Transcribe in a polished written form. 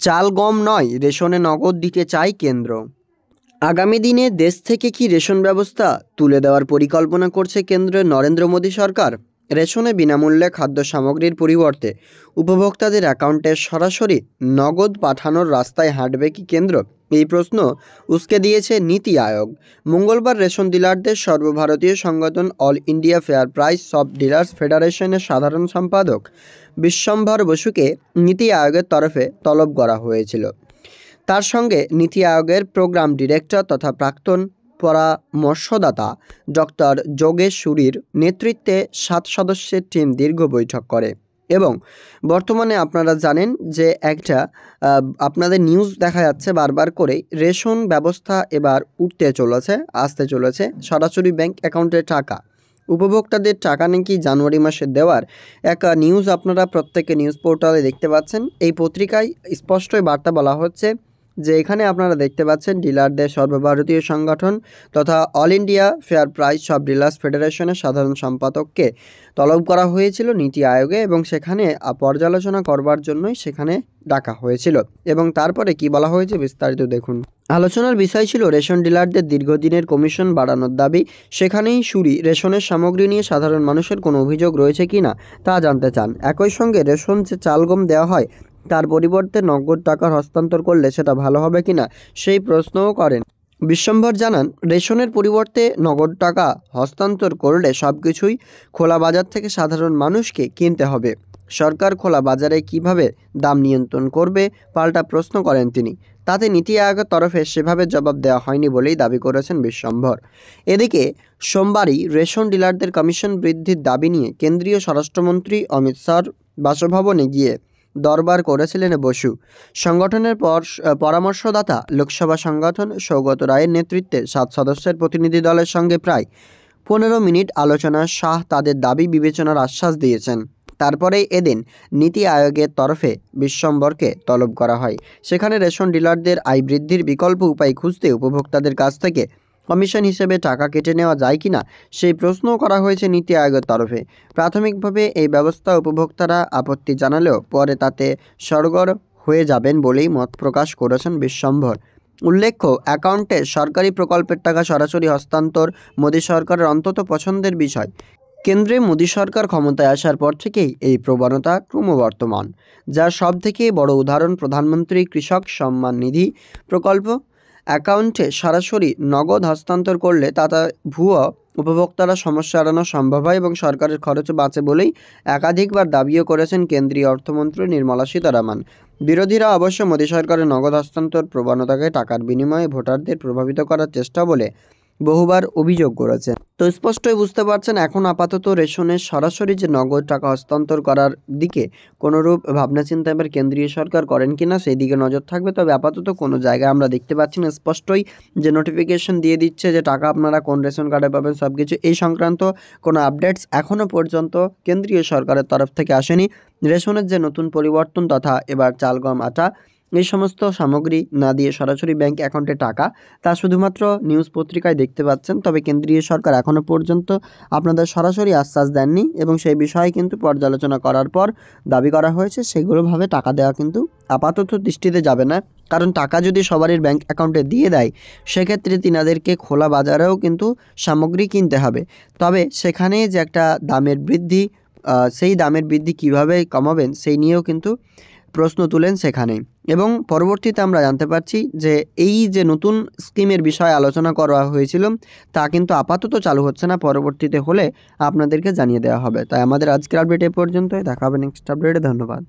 চাল গম নয়, রেশনে নগদ দিতে চায় কেন্দ্র। আগামী দিনে দেশ থেকে কি রেশন ব্যবস্থা তুলে দেওয়ার পরিকল্পনা করছে কেন্দ্রের নরেন্দ্র মোদী সরকার? রেশনে বিনামূল্যে খাদ্য সামগ্রীর পরিবর্তে উপভোক্তাদের অ্যাকাউন্টে সরাসরি নগদ পাঠানোর রাস্তায় হাঁটবে কি কেন্দ্র? এই প্রশ্ন উসকে দিয়েছে নীতি আয়োগ। মঙ্গলবার রেশন ডিলারদের সর্বভারতীয় সংগঠন অল ইন্ডিয়া ফেয়ার প্রাইস সব ডিলার্স ফেডারেশনের সাধারণ সম্পাদক বিশ্বম্ভর বসুকে নীতি আয়োগের তরফে তলব করা হয়েছিল। তার সঙ্গে নীতি আয়োগের প্রোগ্রাম ডিরেক্টর তথা প্রাক্তন পরামর্শদাতা ডক্টর যোগেশ সুরির নেতৃত্বে 7 সদস্যের টিম দীর্ঘ বৈঠক করে। এবং বর্তমানে আপনারা জানেন যে একটা আপনাদের নিউজ দেখা যাচ্ছে বারবার করে, রেশন ব্যবস্থা এবার আসতে চলেছে সরাসরি ব্যাংক অ্যাকাউন্টে টাকা। উপভোক্তাদের টাকা নাকি জানুয়ারি মাসে দেওয়ার এক নিউজ আপনারা প্রত্যেকে নিউজ পোর্টালে দেখতে পাচ্ছেন। এই পত্রিকায় স্পষ্টই বার্তা বলা হচ্ছে যে এখানে আপনারা দেখতে পাচ্ছেন ডিলারদের সর্বভারতীয় সংগঠন তথা অল ইন্ডিয়া ফেয়ার প্রাইস সব ডিলার্স ফেডারেশনের সাধারণ সম্পাদককে তলব করা হয়েছিল নীতি আয়োগে, এবং সেখানে পর্যালোচনা করবার জন্যই সেখানে ডাকা হয়েছিল। এবং তারপরে কি বলা হয়েছে বিস্তারিত দেখুন। আলোচনার বিষয় ছিল রেশন ডিলারদের দীর্ঘদিনের কমিশন বাড়ানোর দাবি। সেখানেই সুরি রেশনের সামগ্রী নিয়ে সাধারণ মানুষের কোনো অভিযোগ রয়েছে কি না তা জানতে চান। একই সঙ্গে রেশন যে চাল গম দেওয়া হয় তার পরিবর্তে নগদ টাকার হস্তান্তর করলে সেটা ভালো হবে কিনা সেই প্রশ্নও করেন। বিশ্বম্ভর জানান, রেশনের পরিবর্তে নগদ টাকা হস্তান্তর করলে সব কিছুই খোলা বাজার থেকে সাধারণ মানুষকে কিনতে হবে। সরকার খোলা বাজারে কিভাবে দাম নিয়ন্ত্রণ করবে পাল্টা প্রশ্ন করেন তিনি। তাতে নীতি আয়োগের তরফে সেভাবে জবাব দেওয়া হয়নি বলেই দাবি করেছেন বিশ্বম্ভর। এদিকে সোমবারই রেশন ডিলারদের কমিশন বৃদ্ধির দাবি নিয়ে কেন্দ্রীয় স্বরাষ্ট্রমন্ত্রী অমিত শাহর বাসভবনে গিয়ে দরবার করেছিলেন বসু। সংগঠনের পরামর্শদাতা লোকসভা সংগঠন সৌগত রায়ের নেতৃত্বে 7 সদস্যের প্রতিনিধি দলের সঙ্গে প্রায় 15 মিনিট আলোচনায় শাহ তাদের দাবি বিবেচনার আশ্বাস দিয়েছেন। তারপরেই এদিন নীতি আয়োগের তরফে বিশ্বম্ভরকে তলব করা হয়। সেখানে রেশন ডিলারদের আয় বৃদ্ধির বিকল্প উপায় খুঁজতে উপভোক্তাদের কাছ থেকে কমিশন হিসেবে টাকা কেটে নেওয়া যায় কিনা সেই প্রশ্নও করা হয়েছে নীতি আয়োগের তরফে। প্রাথমিকভাবে এই ব্যবস্থা উপভোক্তারা আপত্তি জানালেও পরে তাতে সরগর হয়ে যাবেন বলেই মত প্রকাশ করেছেন বিশ্বম্ভর। উল্লেখ্য, অ্যাকাউন্টে সরকারি প্রকল্পের টাকা সরাসরি হস্তান্তর মোদী সরকারের অন্তত পছন্দের বিষয়। কেন্দ্রে মোদী সরকার ক্ষমতায় আসার পর থেকেই এই প্রবণতা ক্রমবর্ধমান, যার সবথেকে বড় উদাহরণ প্রধানমন্ত্রী কৃষক সম্মান নিধি প্রকল্প। অ্যাকাউন্টে সরাসরি নগদ হস্তান্তর করলে তাতে ভুয়ো উপভোক্তারা সমস্যা এড়ানো সম্ভব হয় এবং সরকারের খরচও বাঁচে বলেই একাধিকবার দাবিও করেছেন কেন্দ্রীয় অর্থমন্ত্রী নির্মলা সীতারামন। বিরোধীরা অবশ্য মোদী সরকারের নগদ হস্তান্তর প্রবণতাকে টাকার বিনিময়ে ভোটারদের প্রভাবিত করার চেষ্টা বলে বহুবার অভিযোগ করেছে। তো স্পষ্টই বুঝতে পারছেন এখন আপাতত রেশনের সরাসরি যে নগদ টাকা হস্তান্তর করার দিকে কোনোরূপ ভাবনা চিন্তা এবার কেন্দ্রীয় সরকার করেন কিনা সেই দিকে নজর থাকবে। তবে আপাতত কোনো জায়গায় আমরা দেখতে পাচ্ছি না স্পষ্টই যে নোটিফিকেশন দিয়ে দিচ্ছে যে টাকা আপনারা কোন রেশন কার্ডে পাবেন সব কিছু, এই সংক্রান্ত কোনো আপডেটস এখনও পর্যন্ত কেন্দ্রীয় সরকারের তরফ থেকে আসেনি। রেশনের যে নতুন পরিবর্তন তথা এবার চাল গম আটা এই সমস্ত সামগ্রী না দিয়ে সরাসরি ব্যাংক অ্যাকাউন্টে টাকা, তা শুধুমাত্র নিউজ পত্রিকায় দেখতে পাচ্ছেন। তবে কেন্দ্রীয় সরকার এখনও পর্যন্ত আপনাদের সরাসরি আশ্বাস দেননি এবং সেই বিষয়ে কিন্তু পর্যালোচনা করার পর দাবি করা হয়েছে সেগুলোভাবে টাকা দেওয়া কিন্তু আপাতত দৃষ্টিতে যাবে না। কারণ টাকা যদি সবারই ব্যাংক অ্যাকাউন্টে দিয়ে দেয় সেক্ষেত্রে তিনাদেরকে খোলা বাজারেও কিন্তু সামগ্রী কিনতে হবে। তবে সেখানে যে একটা দামের বৃদ্ধি, সেই দামের বৃদ্ধি কিভাবে কমাবেন সেই নিয়েও কিন্তু প্রশ্ন তুলেন সেখানে। এবং পরবর্তীতে আমরা জানতে পারছি যে এই যে নতুন স্কিমের বিষয়ে আলোচনা করা হয়েছিল তা কিন্তু আপাতত চালু হচ্ছে না, পরবর্তীতে হলে আপনাদেরকে জানিয়ে দেওয়া হবে। তাই আমাদের আজকের আপডেট এ পর্যন্তই, দেখা হবে নেক্সট আপডেটে। ধন্যবাদ।